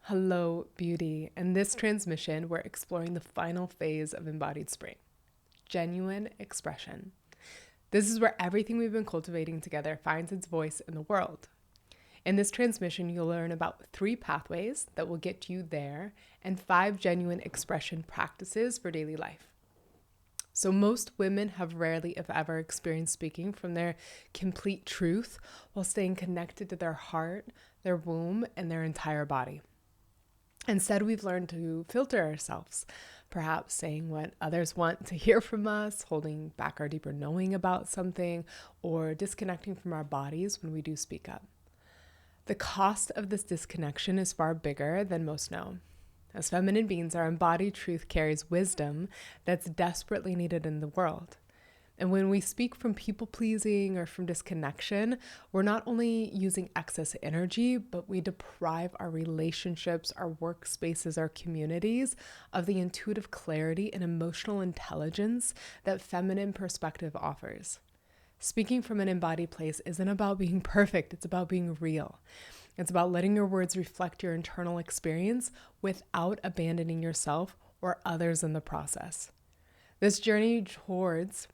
Hello, beauty. In this transmission, we're exploring the final phase of embodied spring, genuine expression. This is where everything we've been cultivating together finds its voice in the world. In this transmission, you'll learn about 3 pathways that will get you there and 5 genuine expression practices for daily life. So most women have rarely, if ever, experienced speaking from their complete truth while staying connected to their heart, their womb, and their entire body. Instead, we've learned to filter ourselves, perhaps saying what others want to hear from us, holding back our deeper knowing about something, or disconnecting from our bodies when we do speak up. The cost of this disconnection is far bigger than most know. As feminine beings, our embodied truth carries wisdom that's desperately needed in the world. And when we speak from people-pleasing or from disconnection, we're not only using excess energy, but we deprive our relationships, our workspaces, our communities of the intuitive clarity and emotional intelligence that feminine perspective offers. Speaking from an embodied place isn't about being perfect, it's about being real. It's about letting your words reflect your internal experience without abandoning yourself or others in the process. This journey towards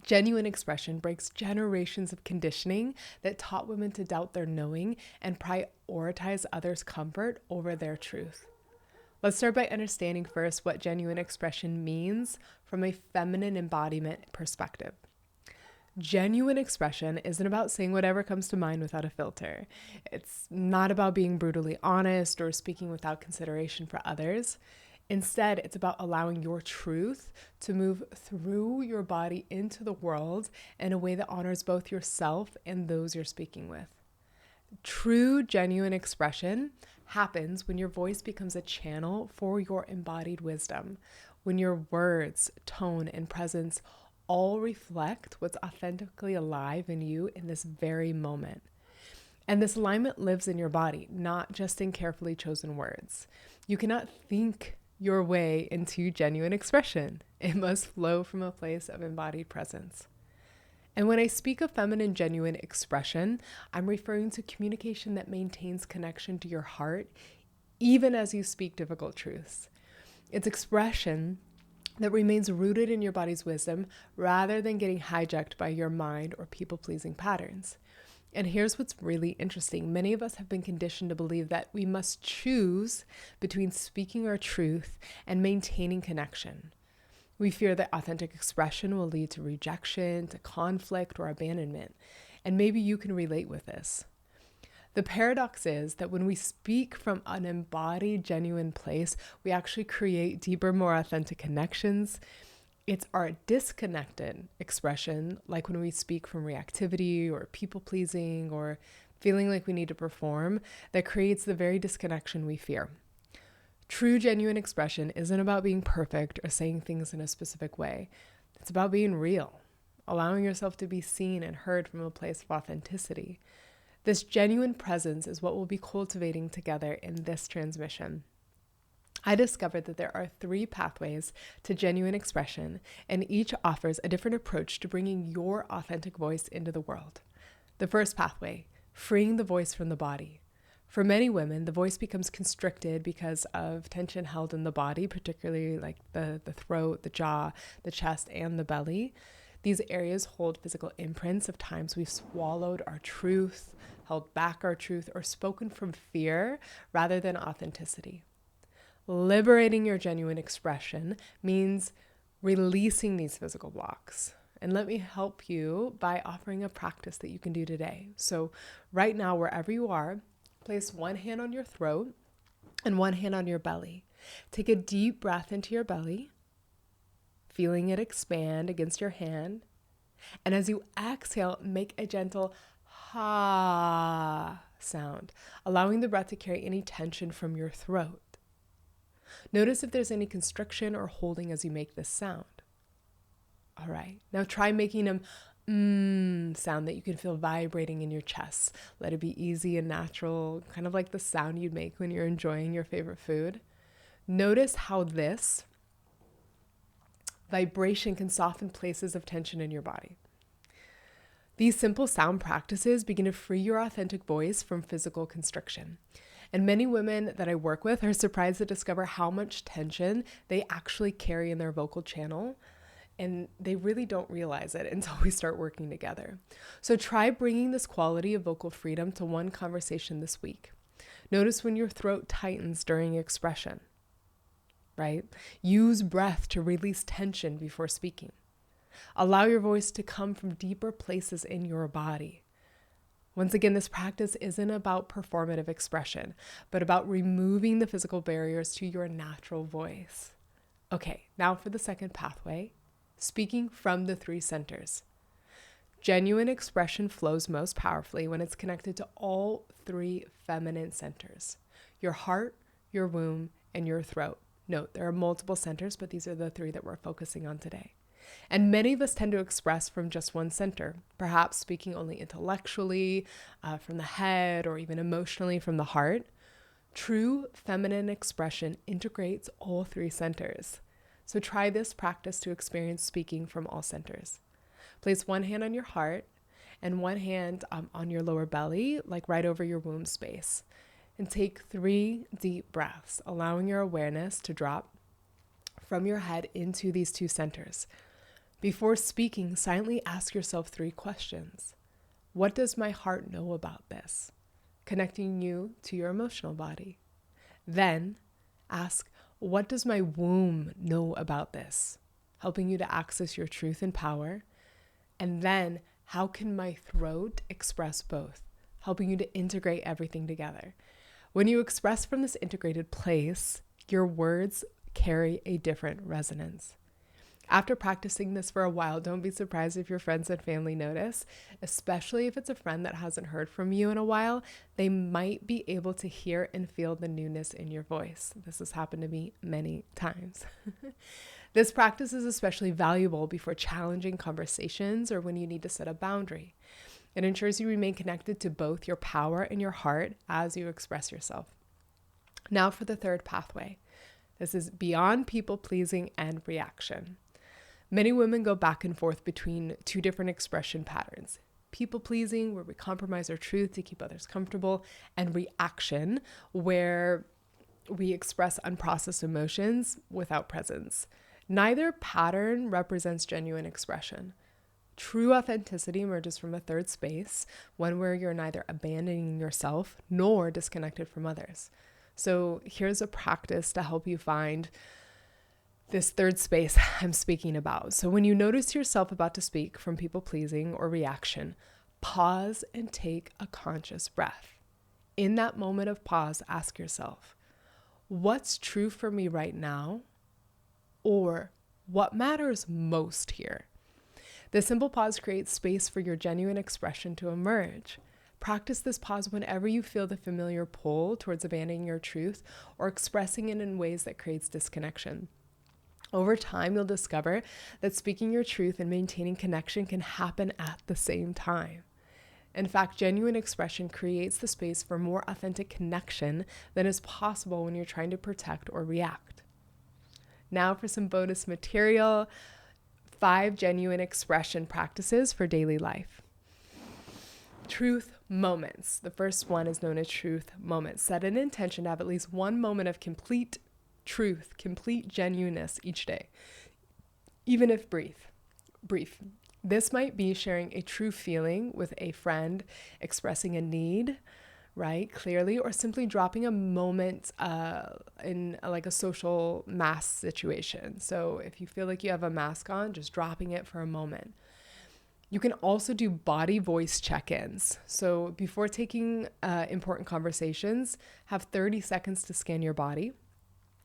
genuine expression breaks generations of conditioning that taught women to doubt their knowing and prioritize others' comfort over their truth. Let's start by understanding first what genuine expression means from a feminine embodiment perspective. Genuine expression isn't about saying whatever comes to mind without a filter. It's not about being brutally honest or speaking without consideration for others. Instead, it's about allowing your truth to move through your body into the world in a way that honors both yourself and those you're speaking with. True, genuine expression happens when your voice becomes a channel for your embodied wisdom, when your words, tone, and presence all reflect what's authentically alive in you in this very moment. And this alignment lives in your body, not just in carefully chosen words. You cannot think your way into genuine expression. It must flow from a place of embodied presence. And when I speak of feminine genuine expression, I'm referring to communication that maintains connection to your heart, even as you speak difficult truths. It's expression that remains rooted in your body's wisdom rather than getting hijacked by your mind or people-pleasing patterns. And here's what's really interesting. Many of us have been conditioned to believe that we must choose between speaking our truth and maintaining connection. We fear that authentic expression will lead to rejection, to conflict, or abandonment. And maybe you can relate with this. The paradox is that when we speak from an embodied, genuine place, we actually create deeper, more authentic connections. It's our disconnected expression, like when we speak from reactivity or people-pleasing or feeling like we need to perform, that creates the very disconnection we fear. True, genuine expression isn't about being perfect or saying things in a specific way. It's about being real, allowing yourself to be seen and heard from a place of authenticity. This genuine presence is what we'll be cultivating together in this transmission. I discovered that there are 3 pathways to genuine expression, and each offers a different approach to bringing your authentic voice into the world. The first pathway, freeing the voice from the body. For many women, the voice becomes constricted because of tension held in the body, particularly like the throat, the jaw, the chest, and the belly. These areas hold physical imprints of times we've swallowed our truth, held back our truth, or spoken from fear rather than authenticity. Liberating your genuine expression means releasing these physical blocks. And let me help you by offering a practice that you can do today. So right now, wherever you are, place one hand on your throat and one hand on your belly. Take a deep breath into your belly, feeling it expand against your hand. And as you exhale, make a gentle ha sound, allowing the breath to carry any tension from your throat. Notice if there's any constriction or holding as you make this sound. All right, now try making a sound that you can feel vibrating in your chest. Let it be easy and natural, kind of like the sound you'd make when you're enjoying your favorite food. Notice how this vibration can soften places of tension in your body. These simple sound practices begin to free your authentic voice from physical constriction. And many women that I work with are surprised to discover how much tension they actually carry in their vocal channel. And they really don't realize it until we start working together. So try bringing this quality of vocal freedom to one conversation this week. Notice when your throat tightens during expression, right? Use breath to release tension before speaking. Allow your voice to come from deeper places in your body. Once again, this practice isn't about performative expression, but about removing the physical barriers to your natural voice. Okay, now for the second pathway, speaking from the three centers. Genuine expression flows most powerfully when it's connected to all three feminine centers: your heart, your womb, and your throat. Note, there are multiple centers, but these are the three that we're focusing on today. And many of us tend to express from just one center, perhaps speaking only intellectually, from the head, or even emotionally from the heart. True feminine expression integrates all three centers. So try this practice to experience speaking from all centers. Place one hand on your heart and one hand on your lower belly, like right over your womb space. And take 3 deep breaths, allowing your awareness to drop from your head into these two centers. Before speaking, silently ask yourself 3 questions. What does my heart know about this? Connecting you to your emotional body. Then ask, what does my womb know about this? Helping you to access your truth and power. And then, how can my throat express both? Helping you to integrate everything together. When you express from this integrated place, your words carry a different resonance. After practicing this for a while, don't be surprised if your friends and family notice, especially if it's a friend that hasn't heard from you in a while. They might be able to hear and feel the newness in your voice. This has happened to me many times. This practice is especially valuable before challenging conversations or when you need to set a boundary. It ensures you remain connected to both your power and your heart as you express yourself. Now for the third pathway. This is beyond people-pleasing and reaction. Many women go back and forth between 2 different expression patterns: people-pleasing, where we compromise our truth to keep others comfortable, and reaction, where we express unprocessed emotions without presence. Neither pattern represents genuine expression. True authenticity emerges from a third space, one where you're neither abandoning yourself nor disconnected from others. So here's a practice to help you find this third space I'm speaking about. So when you notice yourself about to speak from people-pleasing or reaction, pause and take a conscious breath. In that moment of pause, ask yourself, what's true for me right now? Or what matters most here? This simple pause creates space for your genuine expression to emerge. Practice this pause whenever you feel the familiar pull towards abandoning your truth or expressing it in ways that creates disconnection. Over time, you'll discover that speaking your truth and maintaining connection can happen at the same time. In fact, genuine expression creates the space for more authentic connection than is possible when you're trying to protect or react. Now for some bonus material. 5 genuine expression practices for daily life. Truth moments. The first one is known as truth moments. Set an intention to have at least one moment of complete truth, complete genuineness each day, even if brief. This might be sharing a true feeling with a friend, expressing a need, right, clearly, or simply dropping a moment in like a social mask situation. So if you feel like you have a mask on, just dropping it for a moment. You can also do body voice check-ins. So before taking important conversations, have 30 seconds to scan your body.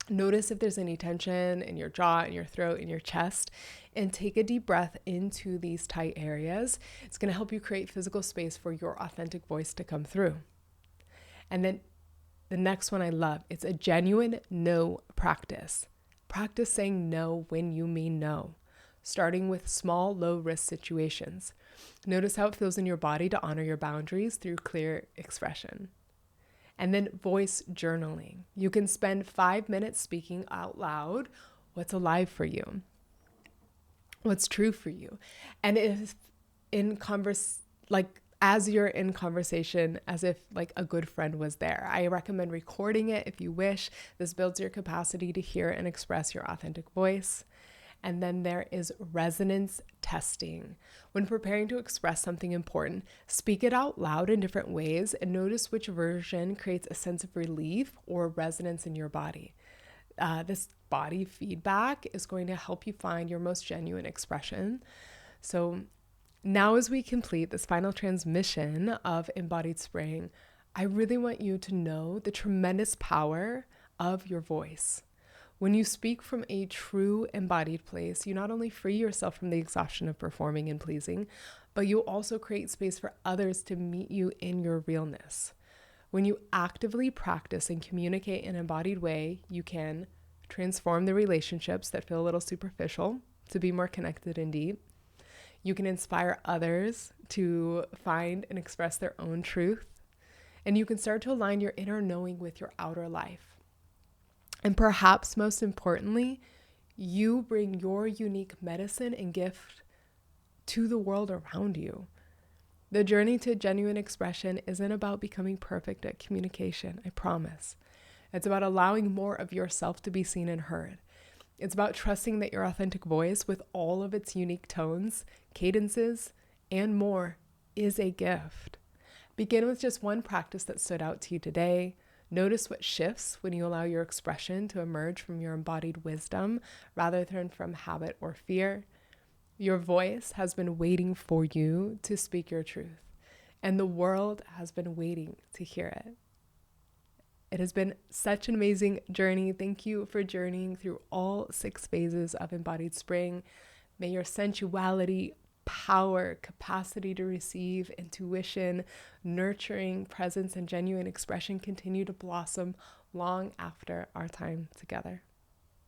Notice if there's any tension in your jaw, in your throat, in your chest, and take a deep breath into these tight areas. It's going to help you create physical space for your authentic voice to come through. And then the next one I love, it's a genuine no practice. Practice saying no when you mean no, starting with small, low-risk situations. Notice how it feels in your body to honor your boundaries through clear expression. And then voice journaling. You can spend 5 minutes speaking out loud what's alive for you, what's true for you. And if in as you're in conversation, as if like a good friend was there. I recommend recording it if you wish. This builds your capacity to hear and express your authentic voice. And then there is resonance testing. When preparing to express something important, speak it out loud in different ways and notice which version creates a sense of relief or resonance in your body. This body feedback is going to help you find your most genuine expression. So now, as we complete this final transmission of Embodied Spring, I really want you to know the tremendous power of your voice. When you speak from a true embodied place, you not only free yourself from the exhaustion of performing and pleasing, but you also create space for others to meet you in your realness. When you actively practice and communicate in an embodied way, you can transform the relationships that feel a little superficial to be more connected and deep. You can inspire others to find and express their own truth. And you can start to align your inner knowing with your outer life. And perhaps most importantly, you bring your unique medicine and gift to the world around you. The journey to genuine expression isn't about becoming perfect at communication, I promise. It's about allowing more of yourself to be seen and heard. It's about trusting that your authentic voice, with all of its unique tones, cadences, and more, is a gift. Begin with just one practice that stood out to you today. Notice what shifts when you allow your expression to emerge from your embodied wisdom rather than from habit or fear. Your voice has been waiting for you to speak your truth, and the world has been waiting to hear it. It has been such an amazing journey. Thank you for journeying through all 6 phases of Embodied Spring. May your sensuality, power, capacity to receive, intuition, nurturing, presence, and genuine expression continue to blossom long after our time together.